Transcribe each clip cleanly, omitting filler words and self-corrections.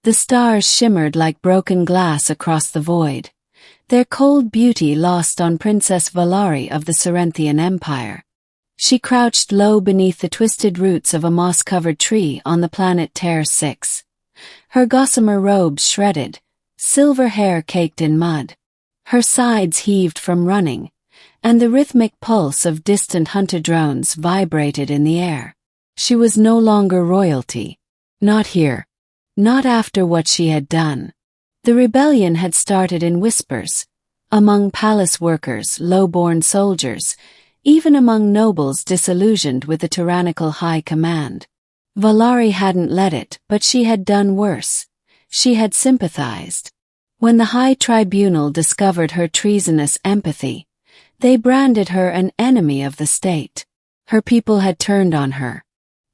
The stars shimmered like broken glass across the void, their cold beauty lost on Princess Valari of the Cerinthian Empire. She crouched low beneath the twisted roots of a moss-covered tree on the planet Terra 6. Her gossamer robes shredded, silver hair caked in mud. Her sides heaved from running, and the rhythmic pulse of distant hunter drones vibrated in the air. She was no longer royalty. Not here. Not after what she had done. The rebellion had started in whispers, among palace workers, low-born soldiers, even among nobles disillusioned with the tyrannical high command. Valari hadn't led it, but she had done worse. She had sympathized. When the High Tribunal discovered her treasonous empathy, they branded her an enemy of the state. Her people had turned on her.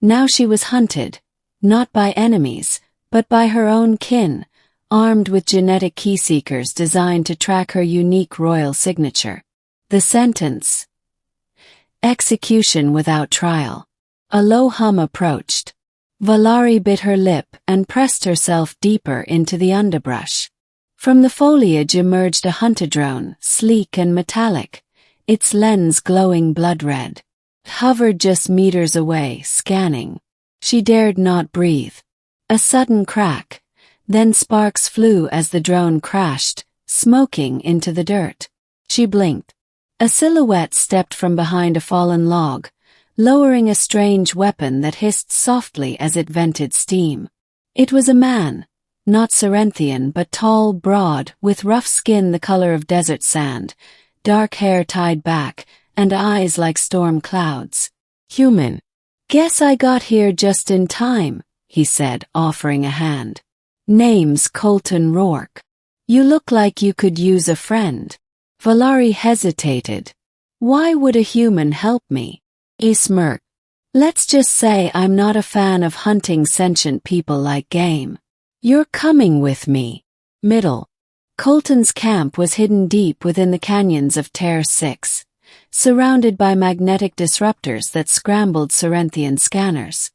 Now she was hunted, not by enemies, but by her own kin, armed with genetic keyseekers designed to track her unique royal signature. The sentence: execution without trial. A low hum approached. Valari bit her lip and pressed herself deeper into the underbrush. From the foliage emerged a hunter drone, sleek and metallic, its lens glowing blood red. It hovered just meters away, scanning. She dared not breathe. A sudden crack, then sparks flew as the drone crashed, smoking into the dirt. She blinked. A silhouette stepped from behind a fallen log, lowering a strange weapon that hissed softly as it vented steam. It was a man, not Cerinthian but tall, broad, with rough skin the color of desert sand, dark hair tied back, and eyes like storm clouds. Human. Guess I got here just in time, he said, offering a hand. Name's Colton Rourke. You look like you could use a friend. Valari hesitated. Why would a human help me? He smirked. Let's just say I'm not a fan of hunting sentient people like game. You're coming with me. Middle. Colton's camp was hidden deep within the canyons of Terra 6, surrounded by magnetic disruptors that scrambled Cerinthian scanners.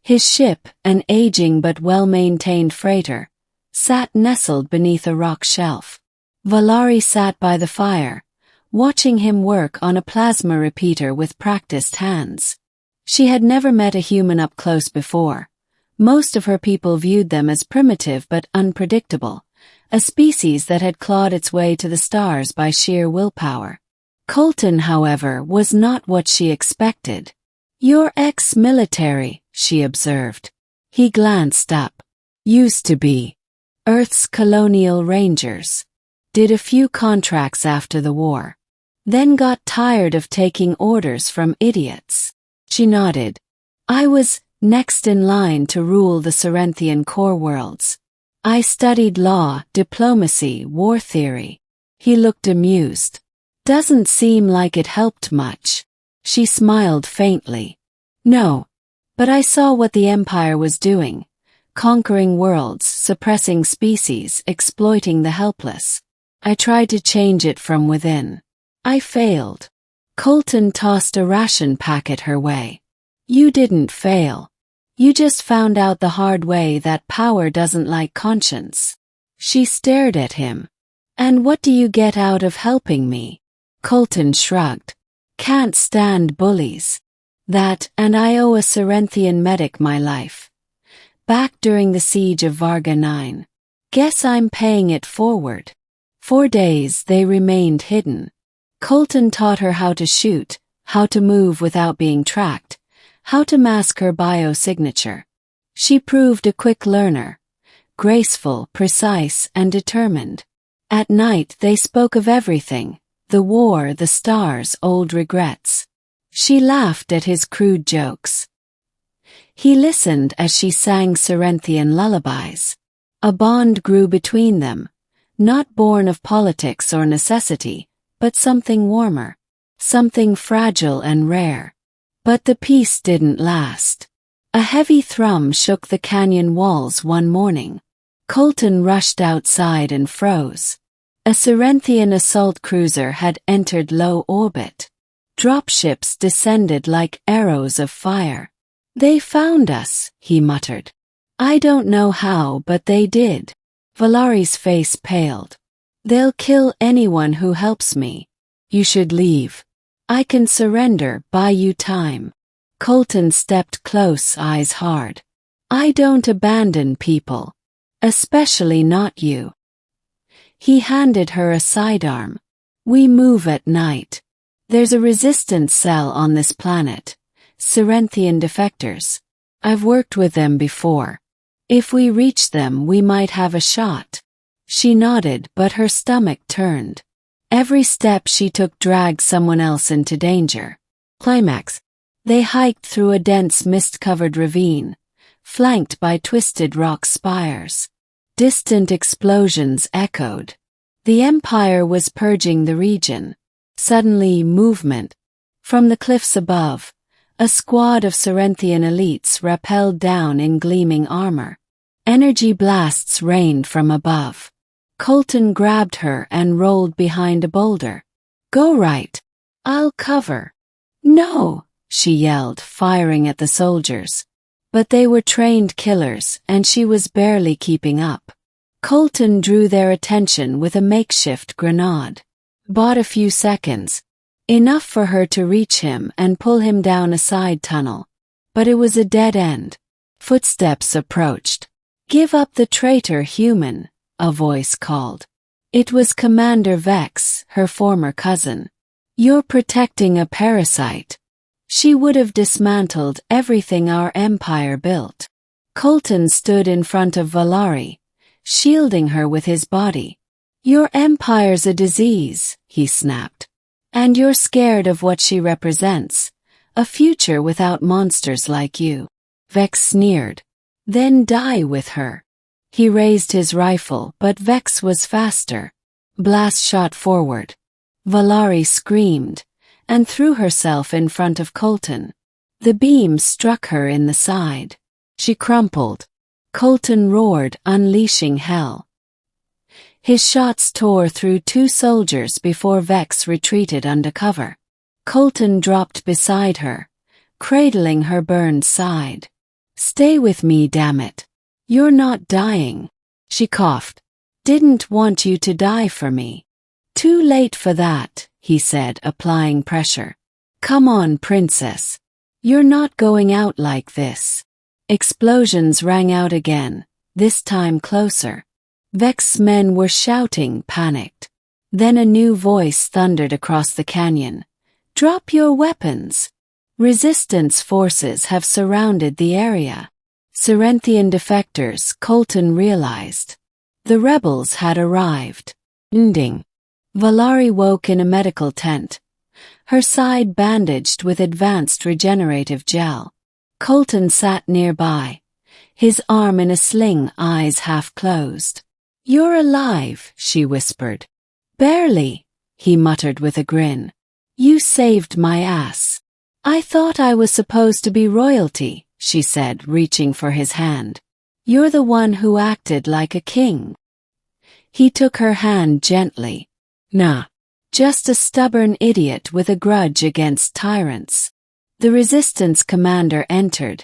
His ship, an aging but well-maintained freighter, sat nestled beneath a rock shelf. Valari sat by the fire, watching him work on a plasma repeater with practiced hands. She had never met a human up close before. Most of her people viewed them as primitive but unpredictable, a species that had clawed its way to the stars by sheer willpower. Colton, however, was not what she expected. You're ex-military, she observed. He glanced up. Used to be. Earth's colonial rangers. Did a few contracts after the war. Then got tired of taking orders from idiots. She nodded. I was next in line to rule the Cerinthian core worlds. I studied law, diplomacy, war theory. He looked amused. Doesn't seem like it helped much. She smiled faintly. No. But I saw what the Empire was doing. Conquering worlds, suppressing species, exploiting the helpless. I tried to change it from within. I failed. Colton tossed a ration packet her way. You didn't fail. You just found out the hard way that power doesn't like conscience. She stared at him. And what do you get out of helping me? Colton shrugged. Can't stand bullies. That, and I owe a Cerinthian medic my life. Back during the siege of Varga 9. Guess I'm paying it forward. 4 days they remained hidden. Colton taught her how to shoot, how to move without being tracked, how to mask her biosignature. She proved a quick learner, graceful, precise, and determined. At night they spoke of everything, the war, the stars, old regrets. She laughed at his crude jokes. He listened as she sang Cerinthian lullabies. A bond grew between them, not born of politics or necessity, but something warmer, something fragile and rare. But the peace didn't last. A heavy thrum shook the canyon walls one morning. Colton rushed outside and froze. A Cerinthian assault cruiser had entered low orbit. Dropships descended like arrows of fire. They found us, he muttered. I don't know how, but they did. Valari's face paled. They'll kill anyone who helps me. You should leave. I can surrender, buy you time. Colton stepped close, eyes hard. I don't abandon people. Especially not you. He handed her a sidearm. We move at night. There's a resistance cell on this planet. Cerinthian defectors. I've worked with them before. If we reach them, we might have a shot. She nodded, but her stomach turned. Every step she took dragged someone else into danger. Climax. They hiked through a dense mist-covered ravine, flanked by twisted rock spires. Distant explosions echoed. The Empire was purging the region. Suddenly, movement. From the cliffs above, a squad of Cerinthian elites rappelled down in gleaming armor. Energy blasts rained from above. Colton grabbed her and rolled behind a boulder. Go right. I'll cover. No, she yelled, firing at the soldiers. But they were trained killers, and she was barely keeping up. Colton drew their attention with a makeshift grenade. Bought a few seconds. Enough for her to reach him and pull him down a side tunnel. But it was a dead end. Footsteps approached. Give up the traitor, human, a voice called. It was Commander Vex, her former cousin. You're protecting a parasite. She would have dismantled everything our empire built. Colton stood in front of Valari, shielding her with his body. Your empire's a disease, he snapped. And you're scared of what she represents, a future without monsters like you. Vex sneered. Then die with her. He raised his rifle, but Vex was faster. Blast shot forward. Valari screamed and threw herself in front of Colton. The beam struck her in the side. She crumpled. Colton roared, unleashing hell. His shots tore through two soldiers before Vex retreated under cover. Colton dropped beside her, cradling her burned side. Stay with me, damn it. You're not dying. She coughed. Didn't want you to die for me. Too late for that, he said, applying pressure. Come on, princess. You're not going out like this. Explosions rang out again, this time closer. Vex's men were shouting, panicked. Then a new voice thundered across the canyon. Drop your weapons. Resistance forces have surrounded the area. Cerinthian defectors, Colton realized. The rebels had arrived. Ending. Valari woke in a medical tent, her side bandaged with advanced regenerative gel. Colton sat nearby, his arm in a sling, eyes half closed. You're alive, she whispered. Barely, he muttered with a grin. You saved my ass. I thought I was supposed to be royalty, she said, reaching for his hand. You're the one who acted like a king. He took her hand gently. Nah, just a stubborn idiot with a grudge against tyrants. The resistance commander entered,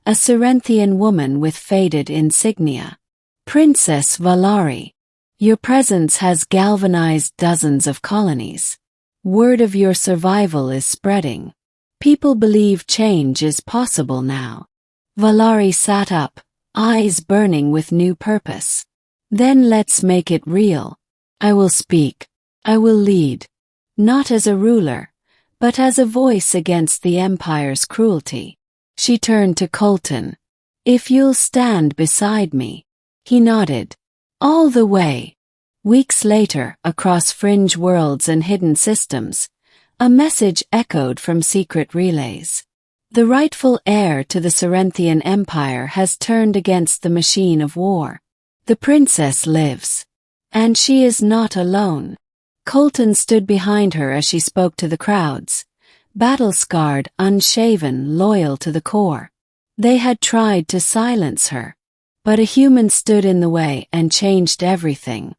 a Cerinthian woman with faded insignia. Princess Valari, your presence has galvanized dozens of colonies. Word of your survival is spreading. People believe change is possible now. Valari sat up, eyes burning with new purpose. Then let's make it real. I will speak. I will lead. Not as a ruler, but as a voice against the Empire's cruelty. She turned to Colton. If you'll stand beside me. He nodded. All the way. Weeks later, across fringe worlds and hidden systems, a message echoed from secret relays. The rightful heir to the Cerinthian Empire has turned against the machine of war. The princess lives. And she is not alone. Colton stood behind her as she spoke to the crowds, battle-scarred, unshaven, loyal to the core. They had tried to silence her, but a human stood in the way and changed everything.